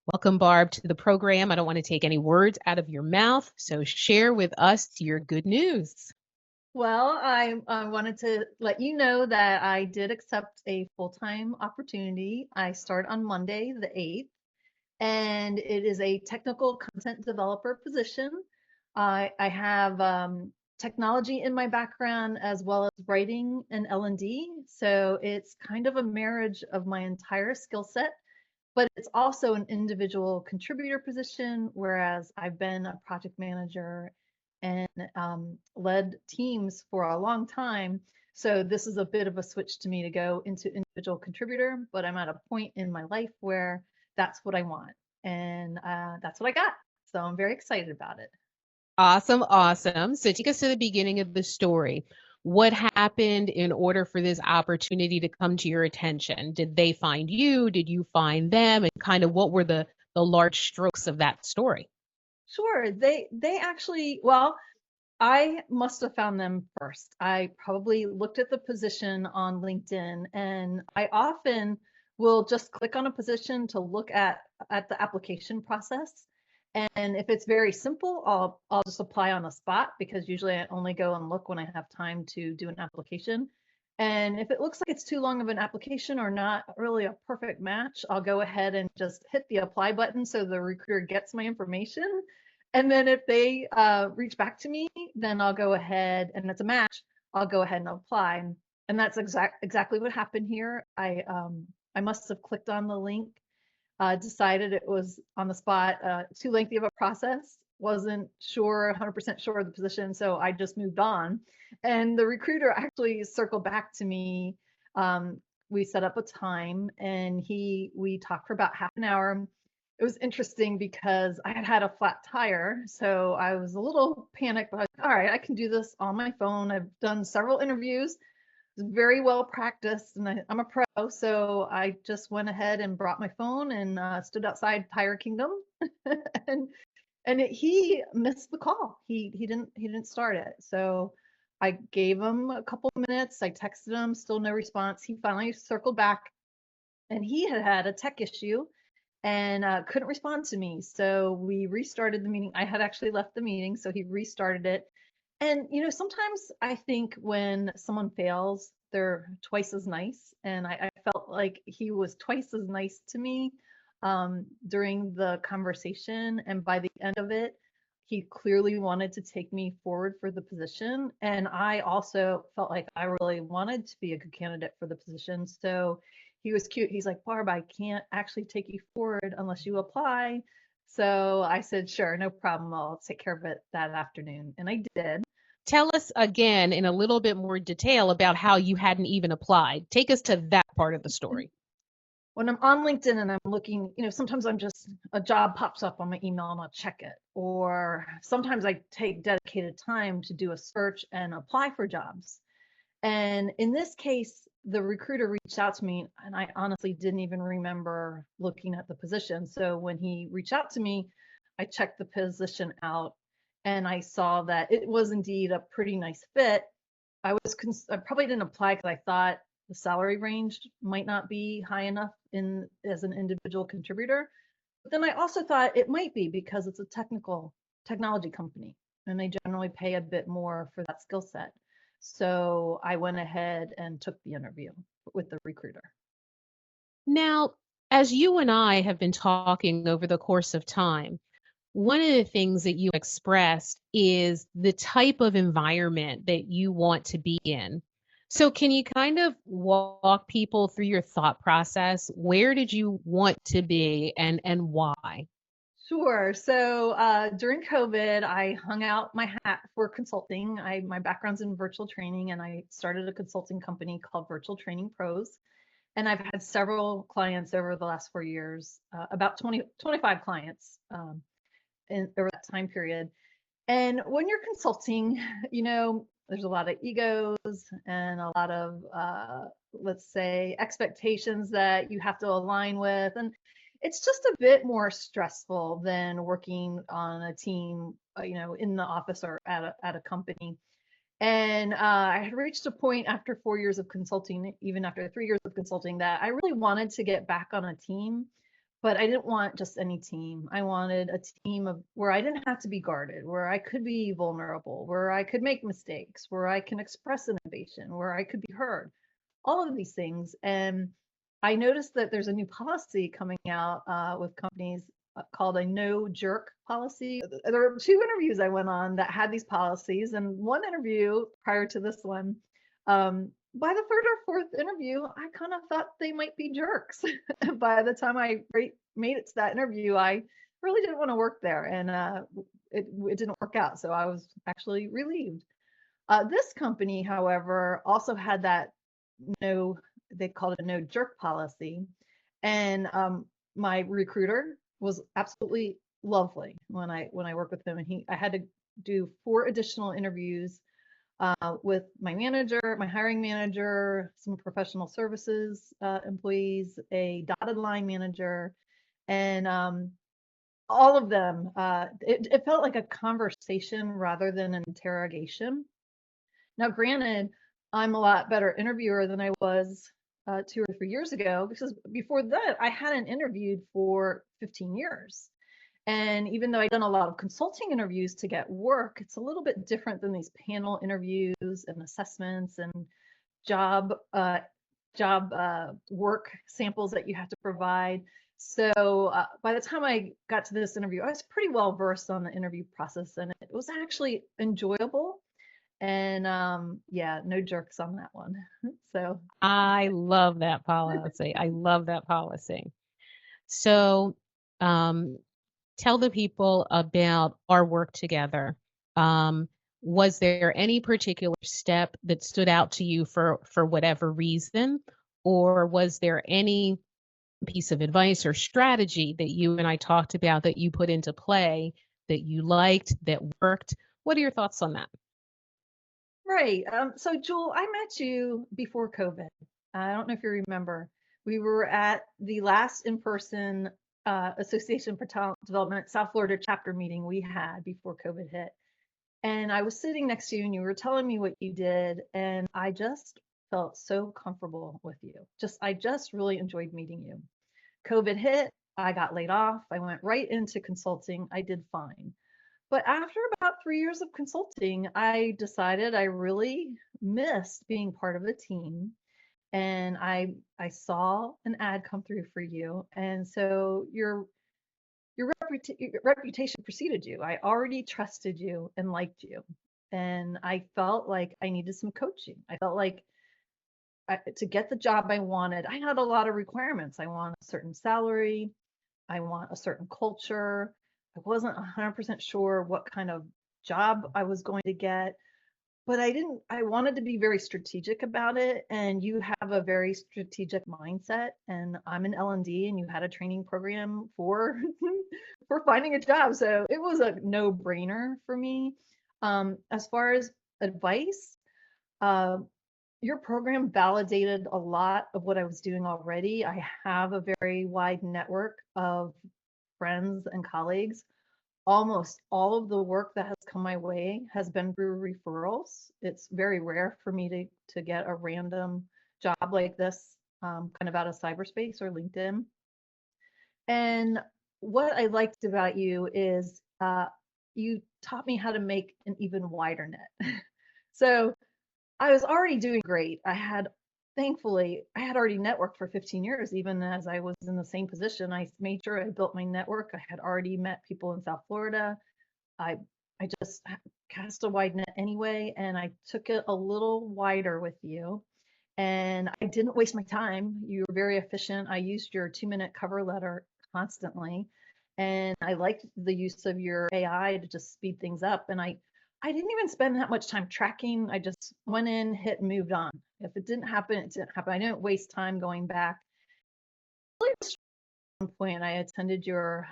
Welcome, Barb, to the program. I don't want to take any words out of your mouth, so share with us your good news. Well, I wanted to let you know that I did accept a full-time opportunity. I start on Monday, the 8th, and it is a technical content developer position. I have technology in my background as well as writing and L&D, so it's kind of a marriage of my entire skill set, but it's also an individual contributor position, whereas I've been a project manager and led teams for a long time. So this is a bit of a switch to me to go into individual contributor, but I'm at a point in my life where that's what I want. And that's what I got. So I'm very excited about it. Awesome, awesome. So take us to the beginning of the story. What happened in order for this opportunity to come to your attention? Did they find you? Did you find them? And kind of what were the large strokes of that story? Sure. They actually, well, I must have found them first. I probably looked at the position on LinkedIn, and I often will just click on a position to look at the application process. And if it's very simple, I'll just apply on the spot because usually I only go and look when I have time to do an application. And if it looks like it's too long of an application or not really a perfect match, I'll go ahead and just hit the apply button so the recruiter gets my information. And then if they reach back to me, then I'll go ahead and it's a match. I'll go ahead and apply. And that's exactly what happened here. I must have clicked on the link, decided it was on the spot, too lengthy of a process, wasn't sure, 100% sure of the position, so I just moved on. And the recruiter actually circled back to me. We set up a time, and we talked for about half an hour. It was interesting because I had had a flat tire, so I was a little panicked, but I was, all right, I can do this on my phone. I've done several interviews, very well practiced, and I'm a pro, so I just went ahead and brought my phone and stood outside Tire Kingdom, and he missed the call. He didn't start it, so I gave him a couple minutes. I texted him, still no response. He finally circled back, and he had had a tech issue and couldn't respond to me. So we restarted the meeting. I had actually left the meeting, so he restarted it. And sometimes I think when someone fails, they're twice as nice. And I felt like he was twice as nice to me during the conversation. And by the end of it, he clearly wanted to take me forward for the position. And I also felt like I really wanted to be a good candidate for the position. So he was cute. He's like, Barb, I can't actually take you forward unless you apply. So I said, sure, no problem. I'll take care of it that afternoon. And I did. Tell us again in a little bit more detail about how you hadn't even applied. Take us to that part of the story. When I'm on LinkedIn and I'm looking, sometimes I'm just a job pops up on my email and I'll check it. Or sometimes I take dedicated time to do a search and apply for jobs. And in this case, the recruiter reached out to me, and I honestly didn't even remember looking at the position. So when he reached out to me, I checked the position out and I saw that it was indeed a pretty nice fit. I probably didn't apply because I thought the salary range might not be high enough in as an individual contributor. But then I also thought it might be because it's a technology company and they generally pay a bit more for that skill set. So I went ahead and took the interview with the recruiter. Now, as you and I have been talking over the course of time, one of the things that you expressed is the type of environment that you want to be in. So, can you kind of walk people through your thought process? Where did you want to be and why? Sure. So during COVID, I hung out my hat for consulting. My background's in virtual training, and I started a consulting company called Virtual Training Pros. And I've had several clients over the last 4 years, about 25 clients over that time period. And when you're consulting, there's a lot of egos and a lot of, let's say, expectations that you have to align with. And it's just a bit more stressful than working on a team, in the office or at a company. And I had reached a point after 4 years of consulting, even after 3 years of consulting, that I really wanted to get back on a team, but I didn't want just any team. I wanted a team of where I didn't have to be guarded, where I could be vulnerable, where I could make mistakes, where I can express innovation, where I could be heard, all of these things. And I noticed that there's a new policy coming out with companies called a no jerk policy. There were two interviews I went on that had these policies, and one interview prior to this one, by the third or fourth interview, I kind of thought they might be jerks. By the time I made it to that interview, I really didn't want to work there, and it didn't work out. So I was actually relieved. This company, however, also had that no, they called it a no jerk policy. And my recruiter was absolutely lovely when I worked with him, and I had to do 4 additional interviews with my manager, my hiring manager, some professional services employees, a dotted line manager, and all of them. It felt like a conversation rather than an interrogation. Now, granted, I'm a lot better interviewer than I was 2 or 3 years ago, because before that, I hadn't interviewed for 15 years. And even though I've done a lot of consulting interviews to get work, it's a little bit different than these panel interviews and assessments and job work samples that you have to provide. So by the time I got to this interview, I was pretty well versed on the interview process, and it was actually enjoyable. And yeah, no jerks on that one. So I love that policy. I love that policy. So, um, tell the people about our work together. Um, was there any particular step that stood out to you for whatever reason, or was there any piece of advice or strategy that you and I talked about that you put into play that you liked, that worked? What are your thoughts on that? right. So Jewel, I met you before COVID. I don't know if you remember. We were at the last in-person Association for Talent Development South Florida chapter meeting we had before COVID hit. And I was sitting next to you and you were telling me what you did, and I just felt so comfortable with you. I just really enjoyed meeting you. COVID hit, I got laid off. I went right into consulting. I did fine. But after about 3 years of consulting, I decided I really missed being part of a team. And I saw an ad come through for you. And so your reputation preceded you. I already trusted you and liked you. And I felt like I needed some coaching. I felt like to get the job I wanted, I had a lot of requirements. I want a certain salary, I want a certain culture. I wasn't 100% sure what kind of job I was going to get, but I wanted to be very strategic about it. And you have a very strategic mindset. And I'm in L&D, and you had a training program for for finding a job. So it was a no-brainer for me. As far as advice, uh, your program validated a lot of what I was doing already. I have a very wide network of friends and colleagues. Almost all of the work that has come my way has been through referrals. It's very rare for me to get a random job like this, kind of out of cyberspace or LinkedIn. And what I liked about you is you taught me how to make an even wider net. So I was already doing great. Thankfully, I had already networked for 15 years, even as I was in the same position. I made sure I built my network. I had already met people in South Florida. I, I just cast a wide net anyway, and I took it a little wider with you. And I didn't waste my time. You were very efficient. I used your 2-minute cover letter constantly. And I liked the use of your AI to just speed things up. And I didn't even spend that much time tracking. I just went in, hit, and moved on. If it didn't happen, it didn't happen. I didn't waste time going back. Really, at one point, I attended your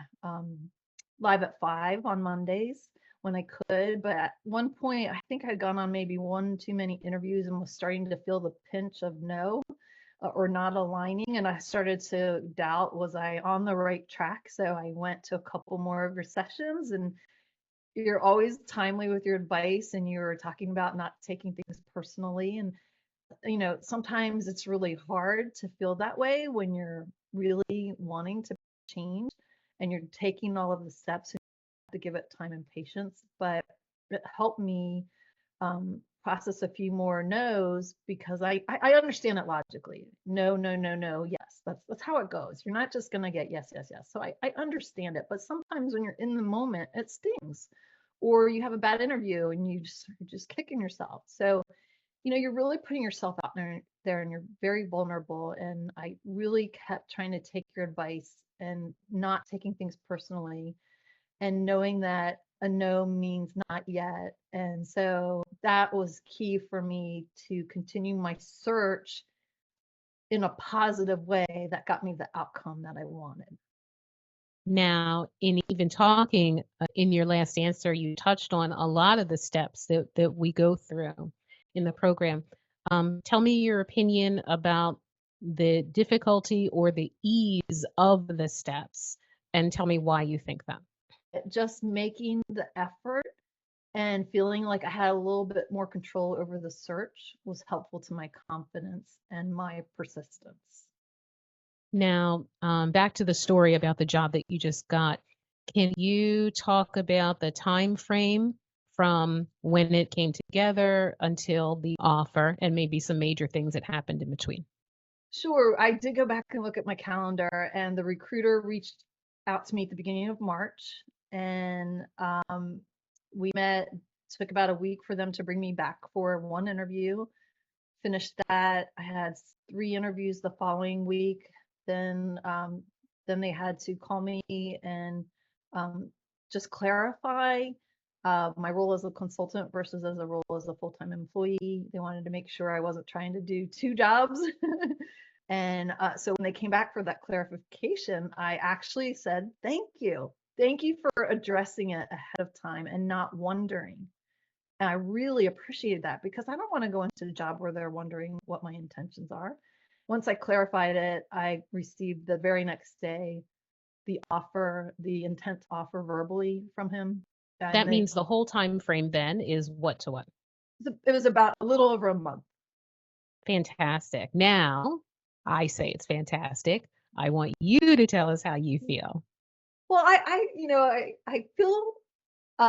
live at 5 on Mondays when I could. But at one point, I think I'd gone on maybe one too many interviews and was starting to feel the pinch of no or not aligning. And I started to doubt, was I on the right track? So I went to a couple more of your sessions, and you're always timely with your advice, and you're talking about not taking things personally. And sometimes it's really hard to feel that way when you're really wanting to change and you're taking all of the steps, you have to give it time and patience. But it helped me process a few more no's because I understand it logically. No, no, no, no. Yes, that's how it goes. You're not just gonna get yes, yes, yes. So I understand it, but sometimes when you're in the moment, it stings, or you have a bad interview and you're just kicking yourself. So you're really putting yourself out there and you're very vulnerable. And I really kept trying to take your advice and not taking things personally and knowing that a no means not yet. And so that was key for me to continue my search in a positive way that got me the outcome that I wanted. Now, in even talking in your last answer, you touched on a lot of the steps that we go through in the program. Tell me your opinion about the difficulty or the ease of the steps, and tell me why you think that. Just making the effort and feeling like I had a little bit more control over the search was helpful to my confidence and my persistence. Now, back to the story about the job that you just got. Can you talk about the time frame from when it came together until the offer and maybe some major things that happened in between? Sure, I did go back and look at my calendar, and the recruiter reached out to me at the beginning of March, and we met. Took about a week for them to bring me back for one interview. Finished that. I had three interviews the following week. Then they had to call me and um, just clarify my role as a consultant versus as a role as a full-time employee. They wanted to make sure I wasn't trying to do two jobs. And so when they came back for that clarification, I actually said, thank you. Thank you for addressing it ahead of time and not wondering. And I really appreciated that because I don't want to go into a job where they're wondering what my intentions are. Once I clarified it, I received the very next day the offer, the intent to offer verbally from him. And That means the whole time frame then is what to what? it was about a little over a month. Fantastic. Now, I say it's fantastic. I want you to tell us how you feel. Well, I feel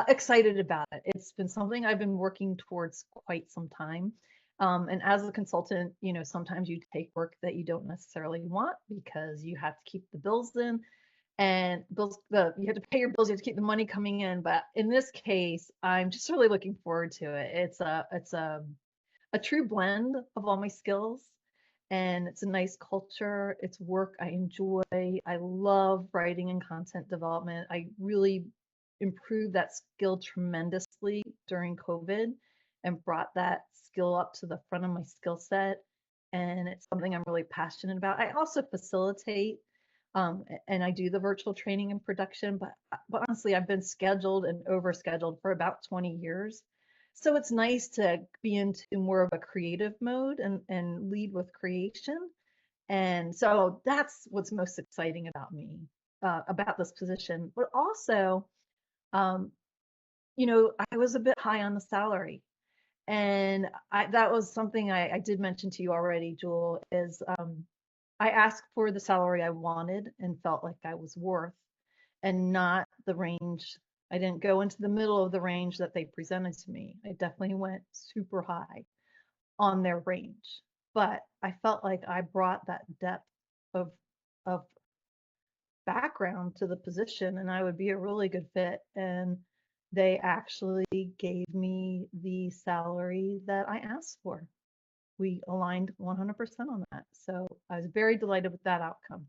excited about it. It's been something I've been working towards quite some time. And as a consultant, sometimes you take work that you don't necessarily want because you have to keep the bills in and you have to pay your bills, you have to keep the money coming in. But in this case, I'm just really looking forward to it. It's a true blend of all my skills, and it's a nice culture. It's work I enjoy. I love writing and content development. I really improved that skill tremendously during COVID and brought that skill up to the front of my skill set. And it's something I'm really passionate about. I also facilitate and I do the virtual training and production, but honestly, I've been scheduled and overscheduled for about 20 years. So it's nice to be into more of a creative mode and lead with creation. And so that's what's most exciting about me, about this position. But also, um, I was a bit high on the salary. And that was something I did mention to you already, Jewel, is I asked for the salary I wanted and felt like I was worth, and not the range. I didn't go into the middle of the range that they presented to me. I definitely went super high on their range. But I felt like I brought that depth of of background to the position and I would be a really good fit. And they actually gave me the salary that I asked for. We aligned 100% on that. So I was very delighted with that outcome.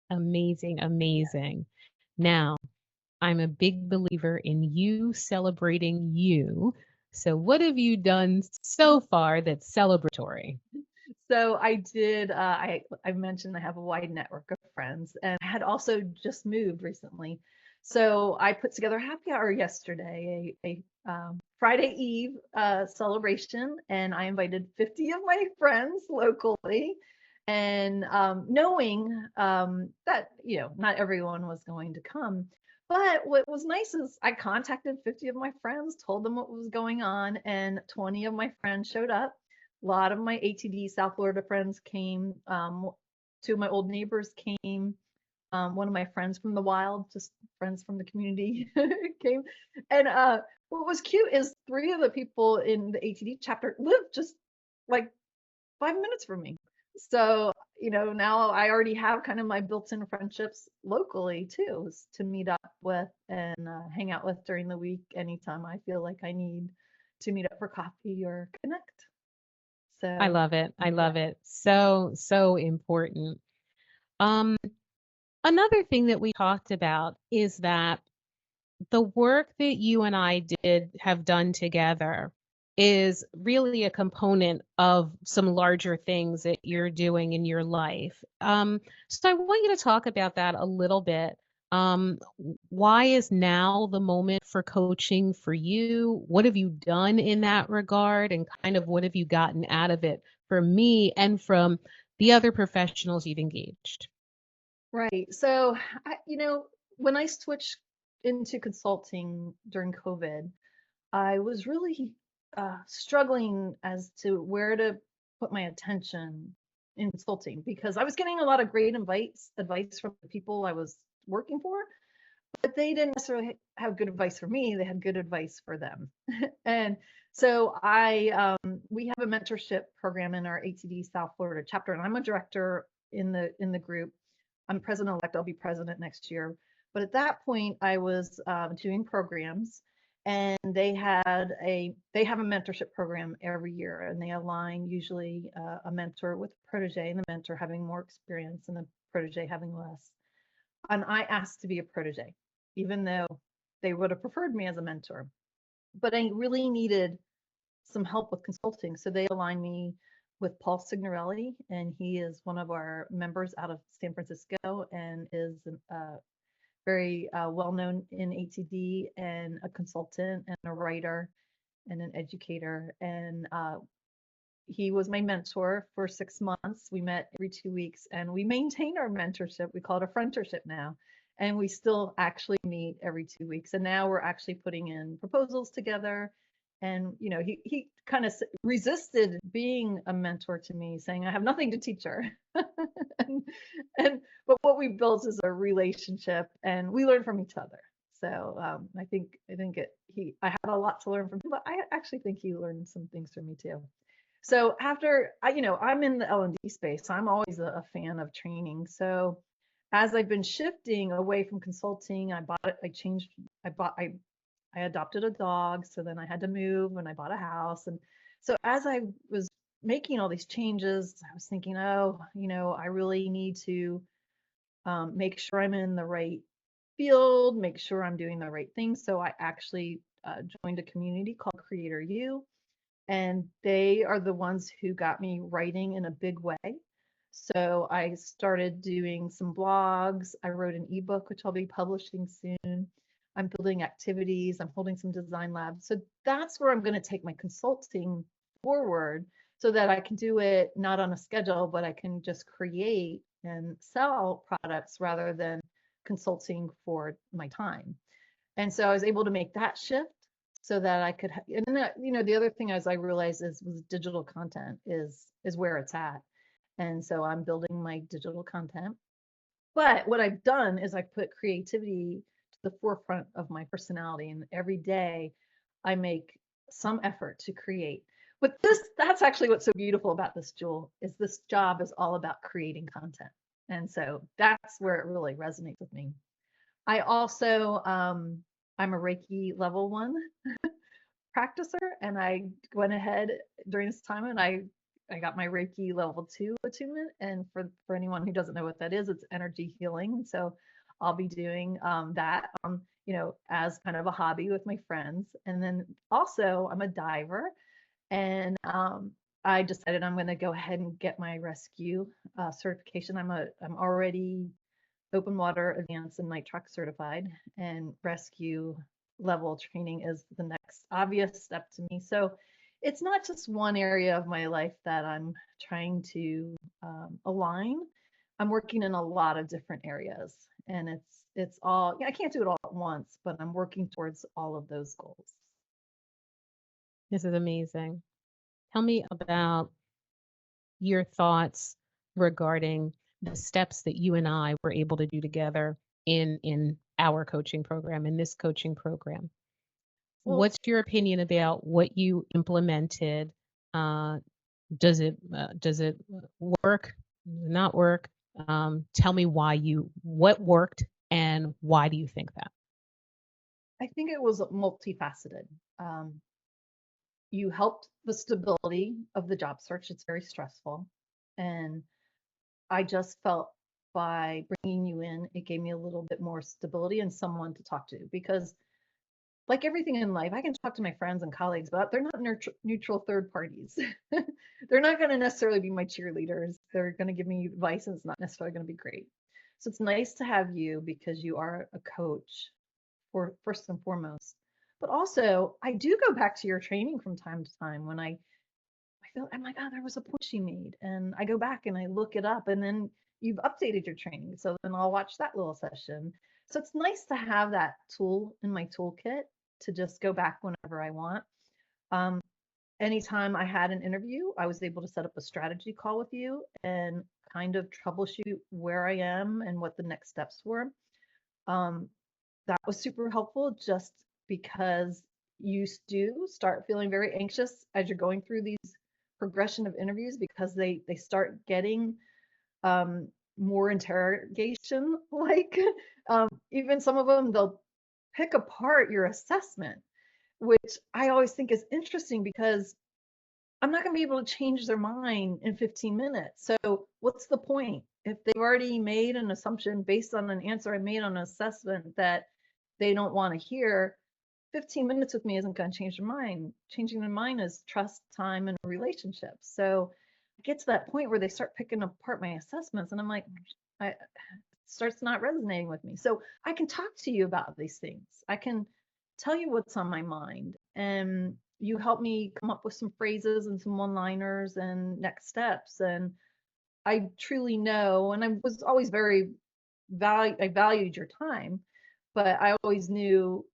Amazing, amazing. Now, I'm a big believer in you celebrating you. So, what have you done so far that's celebratory? So I did. I mentioned I have a wide network of friends, and I had also just moved recently. So I put together a happy hour yesterday, a Friday Eve celebration, and I invited 50 of my friends locally, and knowing that not everyone was going to come. But what was nice is I contacted 50 of my friends, told them what was going on, and 20 of my friends showed up. A lot of my ATD South Florida friends came. Two of my old neighbors came. One of my friends from the wild, just friends from the community came. And what was cute is three of the people in the ATD chapter live just like 5 minutes from me. So, now I already have kind of my built-in friendships locally too, to meet up with and hang out with during the week anytime I feel like I need to meet up for coffee or connect. I So, love it. I yeah. love it. So, so important. Um, Another thing that we talked about is that the work that you and I have done together is really a component of some larger things that you're doing in your life. So I want you to talk about that a little bit. Why is now the moment for coaching for you? What have you done in that regard? And kind of what have you gotten out of it for me and from the other professionals you've engaged? Right. So, when I switched into consulting during COVID, I was really struggling as to where to put my attention in consulting because I was getting a lot of great advice from the people I was working for, but they didn't necessarily have good advice for me. They had good advice for them. And so we have a mentorship program in our ATD South Florida chapter, and I'm a director in the group. I'm president elect. I'll be president next year. But at that point, I was doing programs, and they have a mentorship program every year, and they align usually a mentor with a protege, and the mentor having more experience and the protege having less. And I asked to be a protege, even though they would have preferred me as a mentor. But I really needed some help with consulting. So they aligned me with Paul Signorelli, and he is one of our members out of San Francisco and is very well known in ATD and a consultant and a writer and an educator. And he was my mentor for 6 months. We met every 2 weeks and we maintain our mentorship. We call it a friendship now. And we still actually meet every 2 weeks. And now we're actually putting in proposals together. And, he kind of resisted being a mentor to me, saying, I have nothing to teach her. and, but what we built is a relationship and we learn from each other. So I had a lot to learn from him, but I actually think he learned some things from me too. So I'm in the L&D space. So I'm always a fan of training. So as I've been shifting away from consulting, I adopted a dog. So then I had to move and I bought a house. And so as I was making all these changes, I was thinking, oh, I really need to make sure I'm in the right field, make sure I'm doing the right things. So I actually joined a community called Creator U, and they are the ones who got me writing in a big way. So I started doing some blogs. I wrote an ebook, which I'll be publishing soon. I'm building activities. I'm holding some design labs. So that's where I'm going to take my consulting forward so that I can do it not on a schedule, but I can just create and sell products rather than consulting for my time. And so I was able to make that shift so that I could, and then the other thing as I realized was digital content is where it's at. And so I'm building my digital content. But what I've done is I put creativity to the forefront of my personality, and every day I make some effort to create. But that's actually what's so beautiful about this, Jewel, is this job is all about creating content. And so that's where it really resonates with me. I also I'm a Reiki level 1 practicer, and I went ahead during this time and I got my Reiki level 2 attunement. And for anyone who doesn't know what that is, it's energy healing. So I'll be doing that as kind of a hobby with my friends. And then also I'm a diver, and I decided I'm going to go ahead and get my rescue certification. I'm already open water advanced and nitrox certified, and rescue level training is the next obvious step to me. So it's not just one area of my life that I'm trying to align. I'm working in a lot of different areas, and it's all, I can't do it all at once, but I'm working towards all of those goals. This is amazing. Tell me about your thoughts regarding the steps that you and I were able to do together in our coaching program, in this coaching program. Well, What's your opinion about what you implemented? Uh, does it work? Not work? Tell me what worked and why do you think that? I think it was multifaceted. Um, you helped the stability of the job search. It's very stressful. And I just felt by bringing you in, it gave me a little bit more stability and someone to talk to because like everything in life, I can talk to my friends and colleagues, but they're not neutral third parties. They're not going to necessarily be my cheerleaders. They're going to give me advice and it's not necessarily going to be great. So it's nice to have you because you are a coach for first and foremost. But also, I do go back to your training from time to time when I feel I'm like, oh, there was a point she made, and I go back and I look it up, and then you've updated your training, so then I'll watch that little session. So it's nice to have that tool in my toolkit to just go back whenever I want. Um, Anytime I had an interview, I was able to set up a strategy call with you and kind of troubleshoot where I am and what the next steps were. Um, that was super helpful just because you do start feeling very anxious as you're going through these progression of interviews because they start getting um, more interrogation like even some of them they'll pick apart your assessment, which I always think is interesting because I'm not going to be able to change their mind in 15 minutes. So what's the point? If they've already made an assumption based on an answer I made on an assessment that they don't want to hear, 15 minutes with me isn't going to change their mind. Changing their mind is trust, time, and relationships. So I get to that point where they start picking apart my assessments, and I'm like, it starts not resonating with me. So I can talk to you about these things. I can tell you what's on my mind, and you help me come up with some phrases and some one-liners and next steps. And I truly know, and I was always I valued your time, but I always knew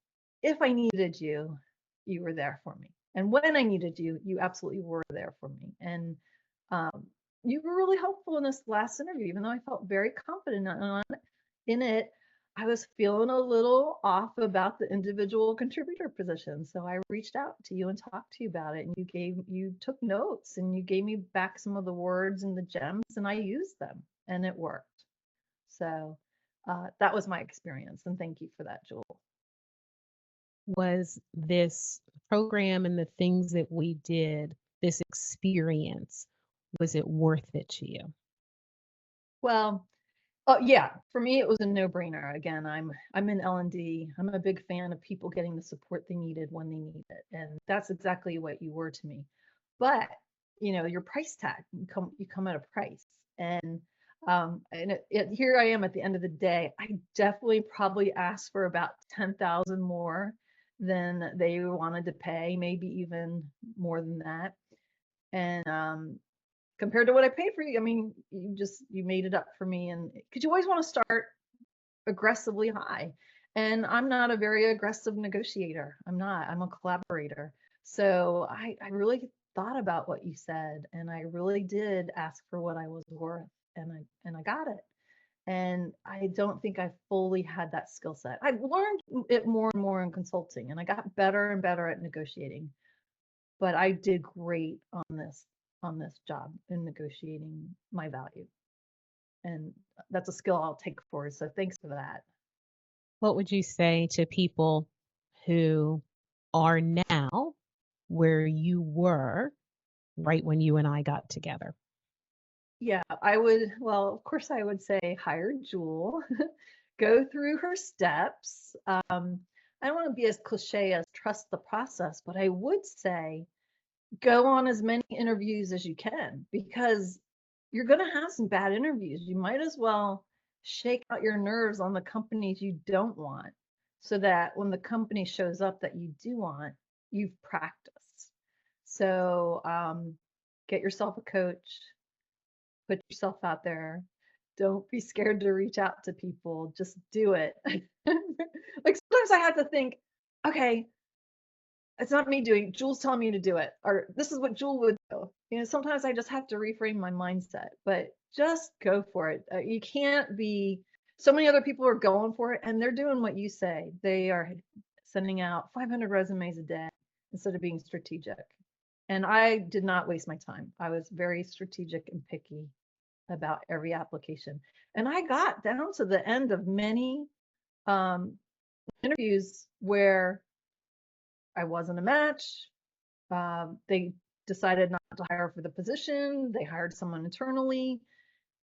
if I needed you, you were there for me. And when I needed you, you absolutely were there for me. And um, you were really helpful in this last interview, even though I felt very confident in it. I was feeling a little off about the individual contributor position. So I reached out to you and talked to you about it. And you took notes and you gave me back some of the words and the gems, and I used them and it worked. So that was my experience. And thank you for that, Jewel. Was this program and the things that we did, this experience, was it worth it to you? Well, yeah, for me it was a no-brainer. Again, I'm in L&D. I'm a big fan of people getting the support they needed when they need it, and that's exactly what you were to me. But your price tag, you come at a price, and here I am at the end of the day. I definitely probably asked for about 10,000 more than they wanted to pay, maybe even more than that. And compared to what I paid for you, I mean, you made it up for me. And because you always want to start aggressively high, and I'm not a very aggressive negotiator. I'm not. I'm a collaborator. So I really thought about what you said, and I really did ask for what I was worth, and I got it. And I don't think I fully had that skill set. I've learned it more and more in consulting, and I got better and better at negotiating. But I did great on this job in negotiating my value. And that's a skill I'll take forward. So thanks for that. What would you say to people who are now where you were right when you and I got together? Yeah, I would, well, of course, I would say hire Jewel, go through her steps. I don't want to be as cliche as trust the process, but I would say go on as many interviews as you can because you're going to have some bad interviews. You might as well shake out your nerves on the companies you don't want so that when the company shows up that you do want, you've practiced. So get yourself a coach, put yourself out there. Don't be scared to reach out to people. Just do it. Like sometimes I have to think, okay, it's not me doing, Jules telling me to do it, or this is what Jewel would do. Sometimes I just have to reframe my mindset. But just go for it. You can't be, so many other people are going for it and they're doing what you say. They are sending out 500 resumes a day instead of being strategic. And I did not waste my time. I was very strategic and picky about every application. And I got down to the end of many um, interviews where I wasn't a match. They decided not to hire for the position. They hired someone internally.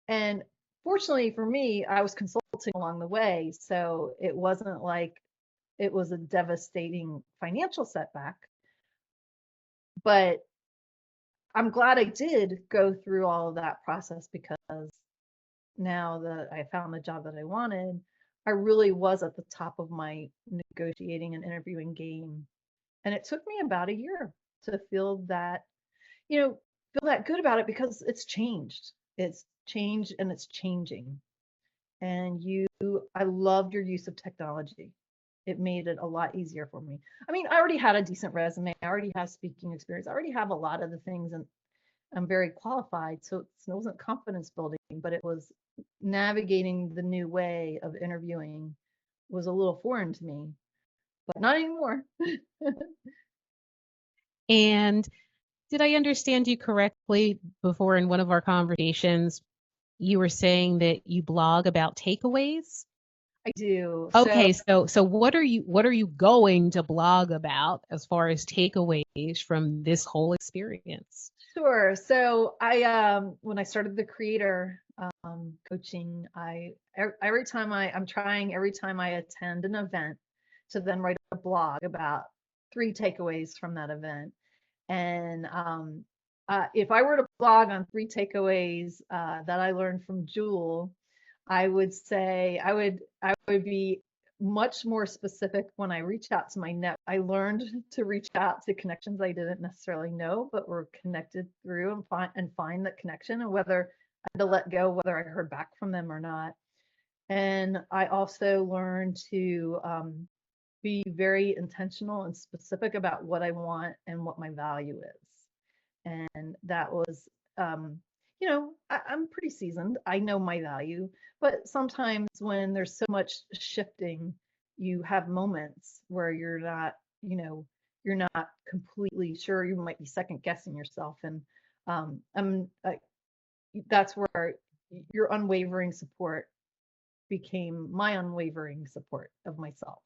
And fortunately for me, I was consulting along the way. So it wasn't like it was a devastating financial setback. But I'm glad I did go through all of that process, because now that I found the job that I wanted, I really was at the top of my negotiating and interviewing game. And it took me about a year to feel that good about it, because it's changed. It's changed and it's changing. And I loved your use of technology. It made it a lot easier for me. I mean, I already had a decent resume. I already have speaking experience. I already have a lot of the things, and I'm very qualified. So it wasn't confidence building, but it was navigating the new way of interviewing was a little foreign to me, but not anymore. And did I understand you correctly before in one of our conversations, you were saying that you blog about takeaways? I do. So Okay, so what are you going to blog about as far as takeaways from this whole experience? sure. So I when I started the creator coaching, every time every time I attend an event to then write a blog about 3 takeaways from that event. And if I were to blog on 3 takeaways that I learned from Jewel, I would say I would be much more specific when I reach out to my net. I learned to reach out to connections I didn't necessarily know, but were connected through, and find that connection, and whether I had to let go, whether I heard back from them or not. And I also learned to be very intentional and specific about what I want and what my value is. And that was, I'm pretty seasoned. I know my value, but sometimes when there's so much shifting, you have moments where you're not completely sure. You might be second guessing yourself, and that's where your unwavering support became my unwavering support of myself.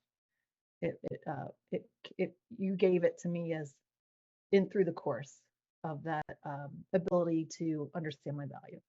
You gave it to me as in through the course of that ability to understand my value.